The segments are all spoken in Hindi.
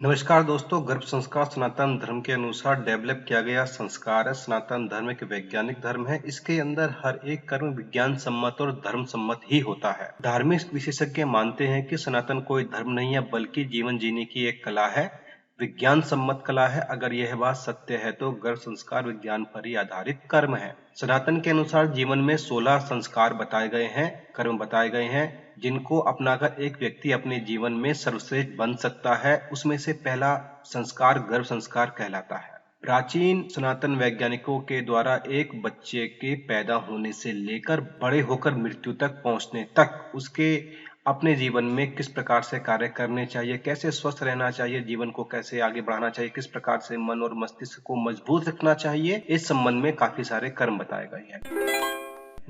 नमस्कार दोस्तों, गर्भ संस्कार सनातन धर्म के अनुसार डेवलप किया गया संस्कार है। सनातन धर्म एक वैज्ञानिक धर्म है। इसके अंदर हर एक कर्म विज्ञान सम्मत और धर्म सम्मत ही होता है। धार्मिक विशेषज्ञ मानते हैं कि सनातन कोई धर्म नहीं है बल्कि जीवन जीने की एक कला है, विज्ञान सम्मत कला है। अगर यह बात सत्य है तो गर्भ संस्कार विज्ञान पर ही आधारित कर्म है। सनातन के अनुसार जीवन में 16 संस्कार बताए गए हैं, कर्म बताए गए हैं, जिनको अपनाकर एक व्यक्ति अपने जीवन में सर्वश्रेष्ठ बन सकता है। उसमें से पहला संस्कार गर्भ संस्कार कहलाता है। प्राचीन सनातन वैज्ञानिकों के द्वारा एक बच्चे के पैदा होने से लेकर बड़े होकर मृत्यु तक पहुंचने तक उसके अपने जीवन में किस प्रकार से कार्य करने चाहिए, कैसे स्वस्थ रहना चाहिए, जीवन को कैसे आगे बढ़ाना चाहिए, किस प्रकार से मन और मस्तिष्क को मजबूत रखना चाहिए, इस संबंध में काफी सारे कर्म बताए गए हैं।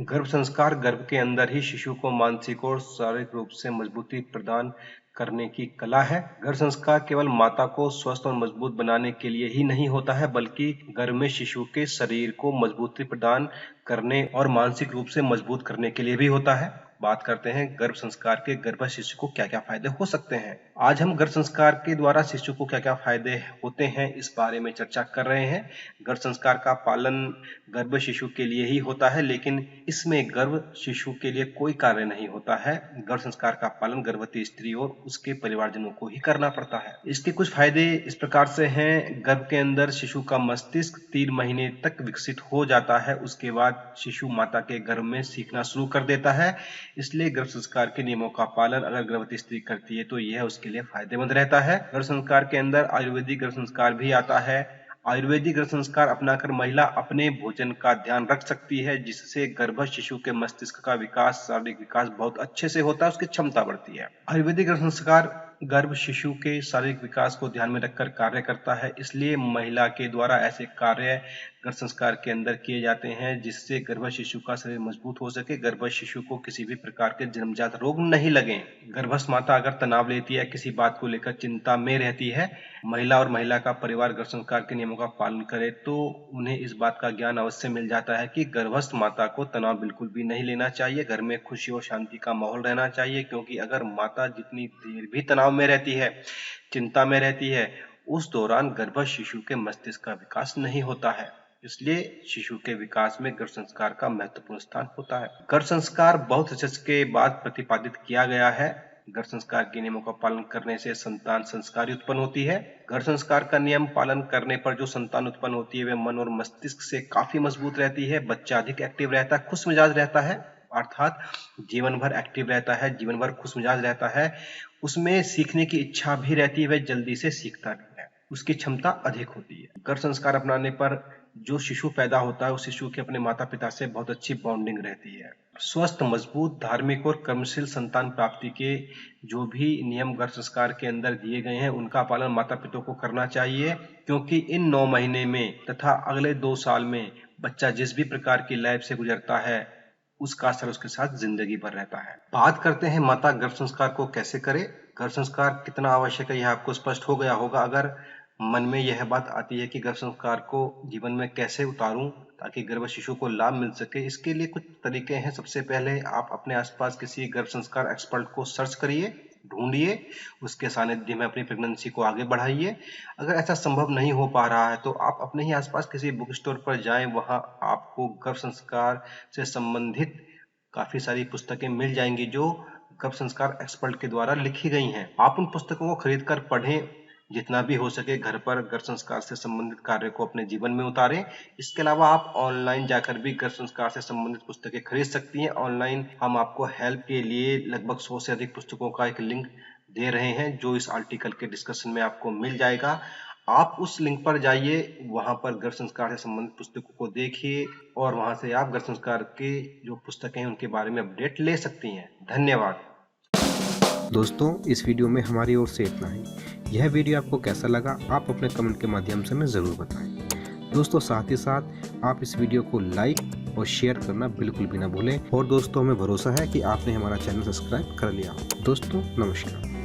गर्भ संस्कार गर्भ के अंदर ही शिशु को मानसिक और शारीरिक रूप से मजबूती प्रदान करने की कला है। गर्भ संस्कार केवल माता को स्वस्थ और मजबूत बनाने के लिए ही नहीं होता है बल्कि गर्भ में शिशु के शरीर को मजबूती प्रदान करने और मानसिक रूप से मजबूत करने के लिए भी होता है। बात करते हैं गर्भ संस्कार के गर्भस्थ शिशु को क्या क्या फायदे हो सकते हैं। आज हम गर्भ संस्कार के द्वारा शिशु को क्या क्या फायदे होते हैं इस बारे में चर्चा कर रहे हैं। गर्भ संस्कार का पालन गर्भ शिशु के लिए ही होता है, लेकिन इसमें गर्भ शिशु के लिए कोई कार्य नहीं होता है। गर्भ संस्कार का पालन गर्भवती स्त्री और उसके परिवारजनों को ही करना पड़ता है। इसके कुछ फायदे इस प्रकार से हैं। गर्भ के अंदर शिशु का मस्तिष्क 3 महीने तक विकसित हो जाता है। उसके बाद शिशु माता के गर्भ में सीखना शुरू कर देता है। इसलिए गर्भ संस्कार के नियमों का पालन अगर गर्भवती स्त्री करती है तो यह उसके लिए फायदेमंद रहता है। गर्भ संस्कार के अंदर आयुर्वेदिक गर्भ संस्कार भी आता है। आयुर्वेदिक गर्भ संस्कार अपनाकर महिला अपने भोजन का ध्यान रख सकती है, जिससे गर्भस्थ शिशु के मस्तिष्क का विकास, शारीरिक विकास बहुत अच्छे से होता है, उसकी क्षमता बढ़ती है। आयुर्वेदिक गर्भ संस्कार गर्भ शिशु के शारीरिक विकास को ध्यान में रखकर कार्य करता है, इसलिए महिला के द्वारा ऐसे कार्य गर्भ संस्कार के अंदर किए जाते हैं जिससे गर्भस्थ शिशु का शरीर मजबूत हो सके, गर्भस्थ शिशु को किसी भी प्रकार के जन्मजात रोग नहीं लगे। गर्भस्थ माता अगर तनाव लेती है, किसी बात को लेकर चिंता में रहती है, महिला और महिला का परिवार गर्भ संस्कार के नियमों का पालन करे तो उन्हें इस बात का ज्ञान अवश्य मिल जाता है कि गर्भस्थ माता को तनाव बिल्कुल भी नहीं लेना चाहिए। घर में खुशी और शांति का माहौल रहना चाहिए, क्योंकि अगर माता जितनी देर भी तनाव में रहती है, चिंता में रहती है, उस दौरान गर्भस्थ शिशु के मस्तिष्क का विकास नहीं होता है। इसलिए शिशु के विकास में गर्भ संस्कार का महत्वपूर्ण स्थान होता है। गर्भ संस्कार बहुत रिसर्च के बाद प्रतिपादित किया गया है। गर्भ संस्कार के नियमों का पालन करने से संतान संस्कारी उत्पन्न होती है। गर्भ संस्कार का नियम पालन करने पर जो संतान उत्पन्न होती है वह मन और मस्तिष्क से काफी मजबूत रहती है। बच्चा अधिक एक्टिव रहता है, खुश मिजाज रहता है, अर्थात जीवन भर एक्टिव रहता है, जीवन भर खुश मिजाज रहता है। उसमें सीखने की इच्छा भी रहती है, वह जल्दी से सीखता भी है, उसकी क्षमता अधिक होती है। गर्भ संस्कार अपनाने पर जो शिशु पैदा होता है उस शिशु के अपने माता पिता से बहुत अच्छी बॉन्डिंग रहती है। स्वस्थ, मजबूत, धार्मिक और कर्मशील संतान प्राप्ति के जो भी नियम गर्भ संस्कार के अंदर दिए गए हैं उनका पालन माता पिता को करना चाहिए, क्योंकि इन 9 महीने में तथा अगले 2 साल में बच्चा जिस भी प्रकार की लाइफ से गुजरता है उसका असर उसके साथ जिंदगी भर रहता है। बात करते हैं माता गर्भ संस्कार को कैसे करे। गर्भ संस्कार कितना आवश्यक है यह आपको स्पष्ट हो गया होगा। अगर मन में यह बात आती है कि गर्भ संस्कार को जीवन में कैसे उतारूं ताकि गर्भ शिशु को लाभ मिल सके, इसके लिए कुछ तरीके हैं। सबसे पहले आप अपने आसपास किसी गर्भ संस्कार एक्सपर्ट को सर्च करिए, ढूंढिए, उसके सानिध्य में अपनी प्रेगनेंसी को आगे बढ़ाइए। अगर ऐसा संभव नहीं हो पा रहा है तो आप अपने ही आसपास किसी बुक स्टोर पर जाएं, वहां आपको गर्भ संस्कार से संबंधित काफी सारी पुस्तकें मिल जाएंगी जो गर्भ संस्कार एक्सपर्ट के द्वारा लिखी गई हैं। आप उन पुस्तकों को खरीद कर पढ़ें, जितना भी हो सके घर पर गर्भ संस्कार से संबंधित कार्य को अपने जीवन में उतारें। इसके अलावा आप ऑनलाइन जाकर भी गर्भ संस्कार से संबंधित पुस्तकें खरीद सकती हैं। ऑनलाइन हम आपको हेल्प के लिए लगभग 100 से अधिक पुस्तकों का एक लिंक दे रहे हैं जो इस आर्टिकल के डिस्कशन में आपको मिल जाएगा। आप उस लिंक पर जाइए, वहां पर गर्भ संस्कार से संबंधित पुस्तकों को देखिए और वहां से आप गर्भ संस्कार के जो पुस्तकें हैं उनके बारे में अपडेट ले सकती हैं। धन्यवाद दोस्तों, इस वीडियो में हमारी ओर से इतना ही। यह वीडियो आपको कैसा लगा आप अपने कमेंट के माध्यम से हमें ज़रूर बताएं। दोस्तों, साथ ही साथ आप इस वीडियो को लाइक और शेयर करना बिल्कुल भी ना भूलें। और दोस्तों, हमें भरोसा है कि आपने हमारा चैनल सब्सक्राइब कर लिया। दोस्तों, नमस्कार।